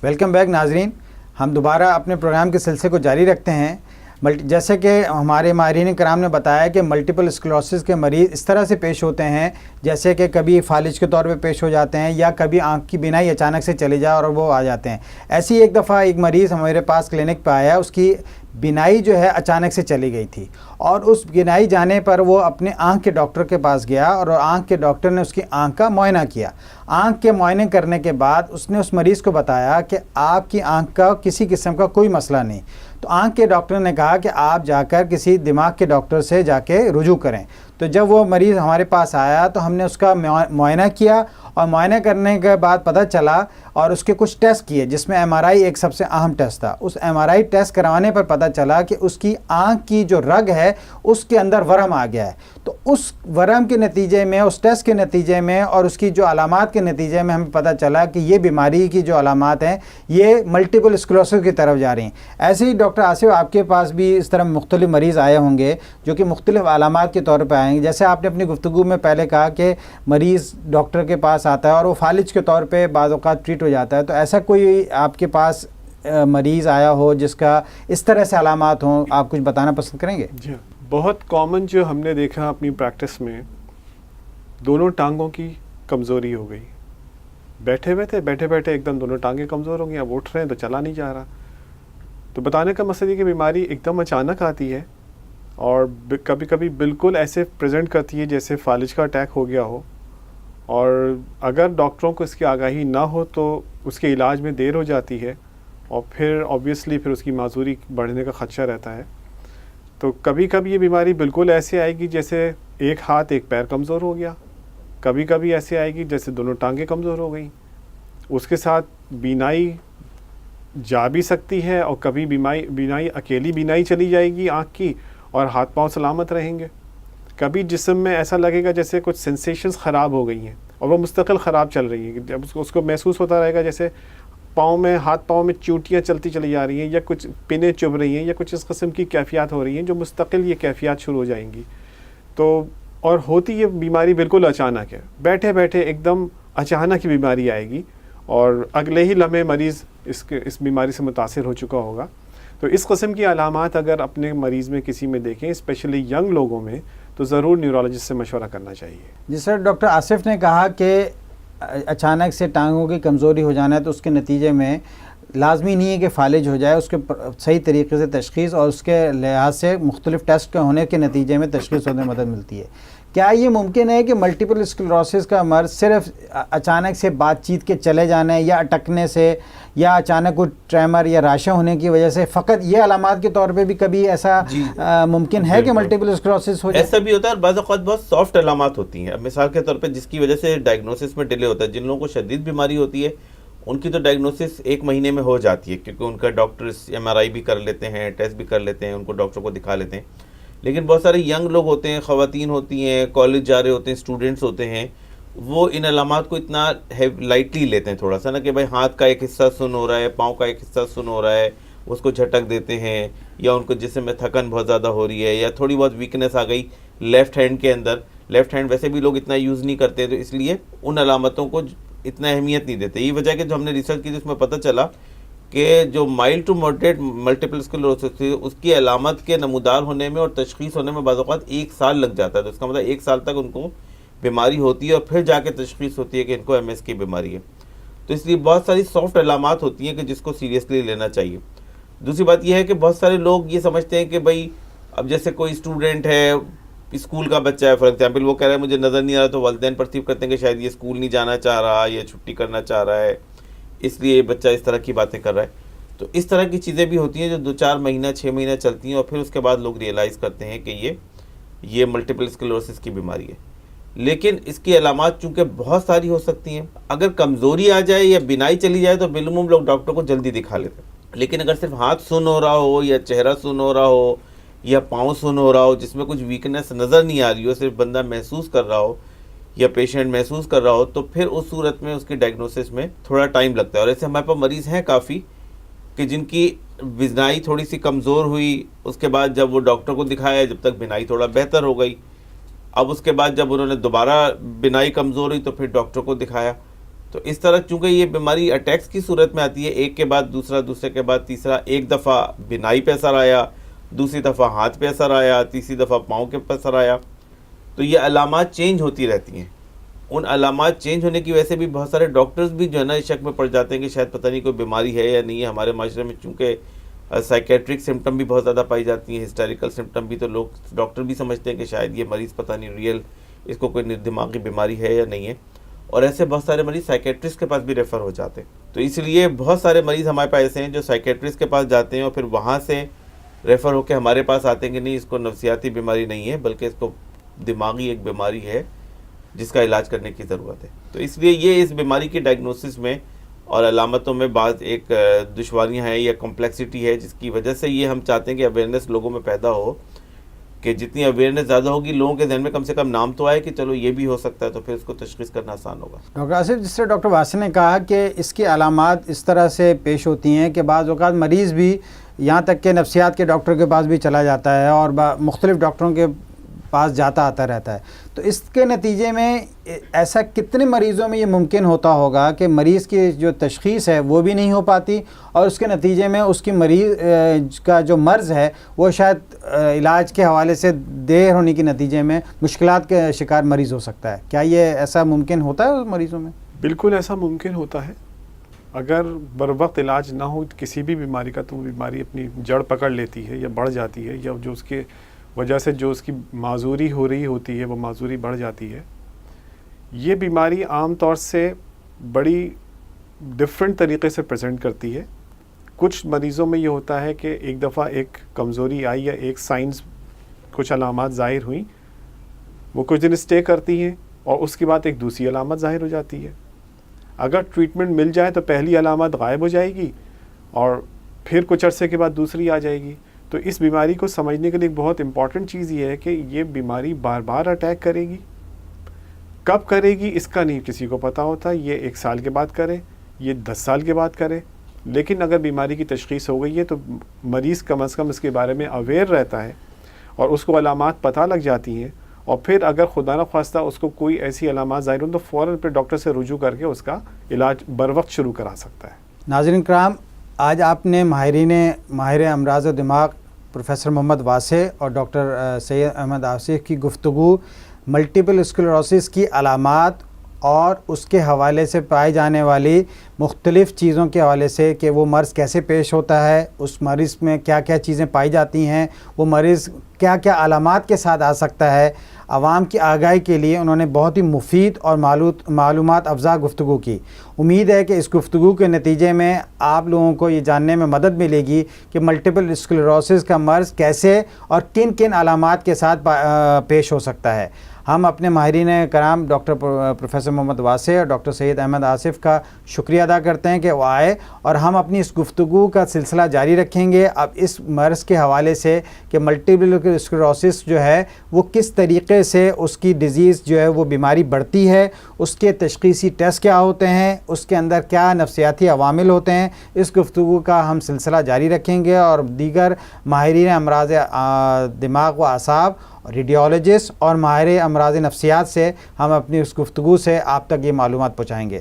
Welcome back ناظرین، ہم دوبارہ اپنے پروگرام کے سلسلے کو جاری رکھتے ہیں۔ جیسے کہ ہمارے ماہرین کرام نے بتایا کہ ملٹیپل اسکلروسس کے مریض اس طرح سے پیش ہوتے ہیں جیسے کہ کبھی فالج کے طور پہ پیش ہو جاتے ہیں یا کبھی آنکھ کی بینائی اچانک سے چلی جائے اور وہ آ جاتے ہیں۔ ایسی ایک دفعہ ایک مریض ہمارے پاس کلینک پہ آیا، اس کی بینائی جو ہے اچانک سے چلی گئی تھی اور اس بینائی جانے پر وہ اپنے آنکھ کے ڈاکٹر کے پاس گیا اور آنکھ کے ڈاکٹر نے اس کی آنکھ کا معائنہ کیا۔ آنکھ کے معائنے کرنے کے بعد اس نے اس مریض کو بتایا کہ آپ کی آنکھ کا کسی قسم کا کوئی مسئلہ نہیں۔ تو آنکھ کے ڈاکٹر نے کہا کہ آپ جا کر کسی دماغ کے ڈاکٹر سے جا کے رجوع کریں۔ تو جب وہ مریض ہمارے پاس آیا تو ہم نے اس کا معائنہ کیا اور معائنہ کرنے کے بعد پتہ چلا اور اس کے کچھ ٹیسٹ کیے، جس میں ایم آر آئی ایک سب سے اہم ٹیسٹ تھا۔ اس ایم آر آئی ٹیسٹ کروانے پر پتہ چلا کہ اس کی آنکھ کی جو رگ ہے اس کے اندر ورم آ گیا ہے۔ تو اس ورم کے نتیجے میں، اس ٹیسٹ کے نتیجے میں اور اس کی جو علامات کے نتیجے میں ہمیں پتہ چلا کہ یہ بیماری کی جو علامات ہیں یہ ملٹیپل اسکلروسس کی طرف جا رہی ہیں۔ ایسے ہی ڈاکٹر آصف، آپ کے پاس بھی اس طرح مختلف مریض آئے ہوں گے جو کہ مختلف علامات کے طور پہ آئیں گے۔ جیسے آپ نے اپنی گفتگو میں پہلے کہا کہ مریض ڈاکٹر کے پاس آتا ہے اور وہ فالج کے طور پہ بعض اوقات ٹریٹ ہو جاتا ہے، تو ایسا کوئی آپ کے پاس مریض آیا ہو جس کا اس طرح سے علامات ہوں، آپ کچھ بتانا پسند کریں گے؟ جی، بہت کامن جو ہم نے دیکھا اپنی پریکٹس میں، دونوں ٹانگوں کی کمزوری ہو گئی۔ بیٹھے ہوئے تھے، بیٹھے بیٹھے ایک دم دونوں ٹانگیں کمزور ہو گئی، اب اٹھ رہے ہیں تو چلا نہیں جا رہا۔ تو بتانے کا مقصد یہ کہ بیماری ایک دم اچانک آتی ہے اور کبھی کبھی بالکل ایسے پریزنٹ کرتی ہے جیسے فالج کا اٹیک ہو گیا ہو، اور اگر ڈاکٹروں کو اس کی آگاہی نہ ہو تو اس کے علاج میں دیر ہو جاتی ہے اور پھر آبویسلی پھر اس کی معذوری بڑھنے کا خدشہ رہتا ہے۔ تو کبھی کبھی یہ بیماری بالکل ایسے آئے گی جیسے ایک ہاتھ ایک پیر کمزور ہو گیا، کبھی کبھی ایسے آئے گی جیسے دونوں ٹانگیں کمزور ہو گئیں۔ اس کے ساتھ بینائی جا بھی سکتی ہے اور کبھی بینائی اکیلی بینائی چلی جائے گی آنکھ کی اور ہاتھ پاؤں سلامت رہیں گے۔ کبھی جسم میں ایسا لگے گا جیسے کچھ سینسیشنز خراب ہو گئی ہیں اور وہ مستقل خراب چل رہی ہیں، جب اس کو محسوس ہوتا رہے گا جیسے پاؤں میں، ہاتھ پاؤں میں چوٹیاں چلتی چلی جا رہی ہیں یا کچھ پنیں چبھ رہی ہیں یا کچھ اس قسم کی کیفیات ہو رہی ہیں جو مستقل یہ کیفیات شروع ہو جائیں گی۔ تو اور ہوتی یہ بیماری بالکل اچانک ہے، بیٹھے بیٹھے ایک دم اچانک یہ بیماری آئے گی اور اگلے ہی لمحے مریض اس بیماری سے متاثر ہو چکا ہوگا۔ تو اس قسم کی علامات اگر اپنے مریض میں کسی میں دیکھیں، اسپیشلی ینگ لوگوں میں، تو ضرور نیورولوجسٹ سے مشورہ کرنا چاہیے۔ جی سر، ڈاکٹر آصف نے کہا کہ اچانک سے ٹانگوں کی کمزوری ہو جانا ہے تو اس کے نتیجے میں لازمی نہیں ہے کہ فالج ہو جائے، اس کے صحیح طریقے سے تشخیص اور اس کے لحاظ سے مختلف ٹیسٹ کے ہونے کے نتیجے میں تشخیص ہونے میں مدد ملتی ہے۔ کیا یہ ممکن ہے کہ ملٹیپل اسکلروسس کا مرض صرف اچانک سے بات چیت کے چلے جانے یا اٹکنے سے یا اچانک کوئی ٹریمر یا راشا ہونے کی وجہ سے فقط یہ علامات کے طور پہ بھی کبھی ایسا ممکن ہے کہ ملٹیپل اسکلروسس ہو جائے؟ ایسا بھی ہوتا ہے اور بعض اوقات بہت سافٹ علامات ہوتی ہیں۔ اب مثال کے طور پہ جس کی وجہ سے ڈائگنوسس میں ڈیلے ہوتا ہے، جن لوگوں کو شدید بیماری ہوتی ہے ان کی تو ڈائگنوسس 1 مہینے میں ہو جاتی ہے، کیونکہ ان کا ڈاکٹر ایم آر آئی بھی کر لیتے ہیں، ٹیسٹ بھی کر لیتے ہیں، ان کو ڈاکٹر کو دکھا لیتے ہیں۔ لیکن بہت سارے ینگ لوگ ہوتے ہیں، خواتین ہوتی ہیں، کالج جا رہے ہوتے ہیں، اسٹوڈنٹس ہوتے ہیں، وہ ان علامات کو اتنا لائٹلی لیتے ہیں تھوڑا سا نا، کہ بھائی ہاتھ کا ایک حصہ سن ہو رہا ہے، پاؤں کا ایک حصہ سن ہو رہا ہے، اس کو جھٹک دیتے ہیں، یا ان کو جسم میں تھکن بہت زیادہ ہو رہی ہے یا تھوڑی بہت ویکنس آ گئی لیفٹ ہینڈ کے اندر۔ لیفٹ ہینڈ ویسے بھی لوگ اتنا یوز نہیں کرتے، تو اس لیے ان علامتوں کو اتنا اہمیت نہیں دیتے۔ یہ وجہ ہے کہ جو ہم نے ریسرچ کی تو اس میں پتہ چلا کہ جو مائلڈ ٹو ماڈریٹ ملٹیپل اسکلروسس تھی، اس کی علامت کے نمودار ہونے میں اور تشخیص ہونے میں بعض اوقات 1 سال لگ جاتا ہے۔ تو اس کا مطلب 1 سال تک ان کو بیماری ہوتی ہے اور پھر جا کے تشخیص ہوتی ہے کہ ان کو MS کی بیماری ہے۔ تو اس لیے بہت ساری سافٹ علامات ہوتی ہیں کہ جس کو سیریسلی لینا چاہیے۔ دوسری بات یہ ہے کہ بہت سارے لوگ یہ سمجھتے ہیں کہ بھائی اب جیسے کوئی اسٹوڈنٹ ہے، اسکول کا بچہ ہے فار ایگزامپل، وہ کہہ رہا ہے مجھے نظر نہیں آ رہا، تو والدین پرسیو کرتے ہیں کہ شاید یہ اسکول نہیں جانا چاہ رہا یا چھٹی کرنا چاہ رہا ہے، اس لیے یہ بچہ اس طرح کی باتیں کر رہا ہے۔ تو اس طرح کی چیزیں بھی ہوتی ہیں جو 2-4 مہینہ 6 مہینہ چلتی ہیں اور پھر اس کے بعد لوگ ریئلائز کرتے ہیں کہ یہ ملٹیپل اسکلروسس کی بیماری ہے۔ لیکن اس کی علامات چونکہ بہت ساری ہو سکتی ہیں، اگر کمزوری آ جائے یا بینائی چلی جائے تو بالعموم لوگ ڈاکٹر کو جلدی دکھا لیتے ہیں۔ لیکن اگر صرف ہاتھ سن ہو رہا ہو یا چہرہ سن ہو رہا ہو یا پاؤں سن ہو رہا ہو جس میں کچھ ویکنس نظر نہیں آ رہی ہو، صرف بندہ محسوس کر رہا ہو یا پیشنٹ محسوس کر رہا ہو، تو پھر اس صورت میں اس کی ڈائگنوسس میں تھوڑا ٹائم لگتا ہے۔ اور ایسے ہمارے پاس مریض ہیں کافی کہ جن کی بینائی تھوڑی سی کمزور ہوئی، اس کے بعد جب وہ ڈاکٹر کو دکھایا، جب تک بینائی تھوڑا بہتر ہو گئی، اب اس کے بعد جب انہوں نے دوبارہ بینائی کمزور ہوئی تو پھر ڈاکٹر کو دکھایا، تو اس طرح چونکہ یہ بیماری اٹیکس کی صورت میں آتی ہے، ایک کے بعد دوسرا، دوسرے کے بعد تیسرا، ایک دفعہ بینائی پہ اثر آیا، دوسری دفعہ ہاتھ پہ اثر آیا، تیسری دفعہ پاؤں کے پہ اثر آیا، تو یہ علامات چینج ہوتی رہتی ہیں. ان علامات چینج ہونے کی وجہ سے بھی بہت سارے ڈاکٹرز بھی جو ہے نا اس شک میں پڑ جاتے ہیں کہ شاید پتہ نہیں کوئی بیماری ہے یا نہیں ہے. ہمارے معاشرے میں چونکہ سائیکیٹرک سمٹم بھی بہت زیادہ پائی جاتی ہیں، ہسٹیریکل سمٹم بھی، تو لوگ ڈاکٹر بھی سمجھتے ہیں کہ شاید یہ مریض پتہ نہیں ریئل اس کو کوئی دماغی بیماری ہے یا نہیں ہے، اور ایسے بہت سارے مریض سائیکیٹرسٹ کے پاس بھی ریفر ہو جاتے ہیں. تو اس لیے بہت سارے مریض ہمارے پاس ایسے ہیں جو سائیکیٹرسٹ کے پاس جاتے ہیں اور پھر وہاں سے ریفر ہو کے ہمارے پاس آتے ہیں کہ نہیں اس کو نفسیاتی بیماری نہیں ہے بلکہ اس کو دماغی ایک بیماری ہے جس کا علاج کرنے کی ضرورت ہے. تو اس لیے یہ اس بیماری کی ڈائگنوسس میں اور علامتوں میں بعض ایک دشواریاں ہیں یا کمپلیکسٹی ہے، جس کی وجہ سے یہ ہم چاہتے ہیں کہ اویئرنیس لوگوں میں پیدا ہو، کہ جتنی اویئرنیس زیادہ ہوگی لوگوں کے ذہن میں کم سے کم نام تو آئے کہ چلو یہ بھی ہو سکتا ہے، تو پھر اس کو تشخیص کرنا آسان ہوگا. ڈاکٹر آصف، جس سے ڈاکٹر واسع نے کہا کہ اس کی علامات اس طرح سے پیش ہوتی ہیں کہ بعض اوقات مریض بھی یہاں تک کہ نفسیات کے ڈاکٹر کے پاس بھی چلا جاتا ہے اور مختلف ڈاکٹروں کے پاس جاتا آتا رہتا ہے. تو اس کے نتیجے میں ایسا کتنے مریضوں میں یہ ممکن ہوتا ہوگا کہ مریض کی جو تشخیص ہے وہ بھی نہیں ہو پاتی اور اس کے نتیجے میں اس کی مریض کا جو مرض ہے وہ شاید علاج کے حوالے سے دیر ہونے کے نتیجے میں مشکلات کے شکار مریض ہو سکتا ہے؟ کیا یہ ایسا ممکن ہوتا ہے مریضوں میں؟ بالکل ایسا ممکن ہوتا ہے. اگر بر وقت علاج نہ ہو کسی بھی بیماری کا تو وہ بیماری اپنی جڑ پکڑ لیتی ہے یا بڑھ جاتی ہے، یا جو اس کے وجہ سے جو اس کی معذوری ہو رہی ہوتی ہے وہ معذوری بڑھ جاتی ہے. یہ بیماری عام طور سے بڑی ڈفرینٹ طریقے سے پریزنٹ کرتی ہے. کچھ مریضوں میں یہ ہوتا ہے کہ ایک دفعہ ایک کمزوری آئی یا ایک سائنس کچھ علامات ظاہر ہوئیں، وہ کچھ دن اسٹے کرتی ہیں اور اس کے بعد ایک دوسری علامت ظاہر ہو جاتی ہے. اگر ٹریٹمنٹ مل جائے تو پہلی علامت غائب ہو جائے گی اور پھر کچھ عرصے کے بعد دوسری آ جائے گی. تو اس بیماری کو سمجھنے کے لیے ایک بہت امپورٹنٹ چیز یہ ہے کہ یہ بیماری بار بار اٹیک کرے گی. کب کرے گی اس کا نہیں کسی کو پتہ ہوتا، یہ 1 سال کے بعد کرے، یہ 10 سال کے بعد کرے. لیکن اگر بیماری کی تشخیص ہو گئی ہے تو مریض کم از کم اس کے بارے میں اویئر رہتا ہے اور اس کو علامات پتہ لگ جاتی ہیں، اور پھر اگر خدا نخواستہ اس کو کوئی ایسی علامات ظاہر ہوں تو فوراً پھر ڈاکٹر سے رجوع کر کے اس کا علاج بر وقت شروع کرا سکتا ہے. ناظرین کرام، آج آپ نے ماہر امراض دماغ پروفیسر محمد واسع اور ڈاکٹر سید احمد آصف کی گفتگو ملٹیپل اسکلیروسس کی علامات اور اس کے حوالے سے پائی جانے والی مختلف چیزوں کے حوالے سے کہ وہ مرض کیسے پیش ہوتا ہے، اس مریض میں کیا کیا چیزیں پائی جاتی ہیں، وہ مریض کیا کیا علامات کے ساتھ آ سکتا ہے، عوام کی آگاہی کے لیے انہوں نے بہت ہی مفید اور معلومات افزا گفتگو کی. امید ہے کہ اس گفتگو کے نتیجے میں آپ لوگوں کو یہ جاننے میں مدد ملے گی کہ ملٹیپل اسکلیروسس کا مرض کیسے اور کن کن علامات کے ساتھ پیش ہو سکتا ہے. ہم اپنے ماہرین کرام ڈاکٹر پروفیسر محمد واسع اور ڈاکٹر سید احمد آصف کا شکریہ ادا کرتے ہیں کہ وہ آئے اور ہم اپنی اس گفتگو کا سلسلہ جاری رکھیں گے اب اس مرض کے حوالے سے کہ ملٹیپل اسکلیروسس جو ہے وہ کس طریقے سے اس کی ڈیزیز جو ہے وہ بیماری بڑھتی ہے، اس کے تشخیصی ٹیسٹ کیا ہوتے ہیں، اس کے اندر کیا نفسیاتی عوامل ہوتے ہیں. اس گفتگو کا ہم سلسلہ جاری رکھیں گے اور دیگر ماہرین امراض دماغ و اعصاب، ریڈیولوجسٹ اور ماہر امراض نفسیات سے ہم اپنی اس گفتگو سے آپ تک یہ معلومات پہنچائیں گے.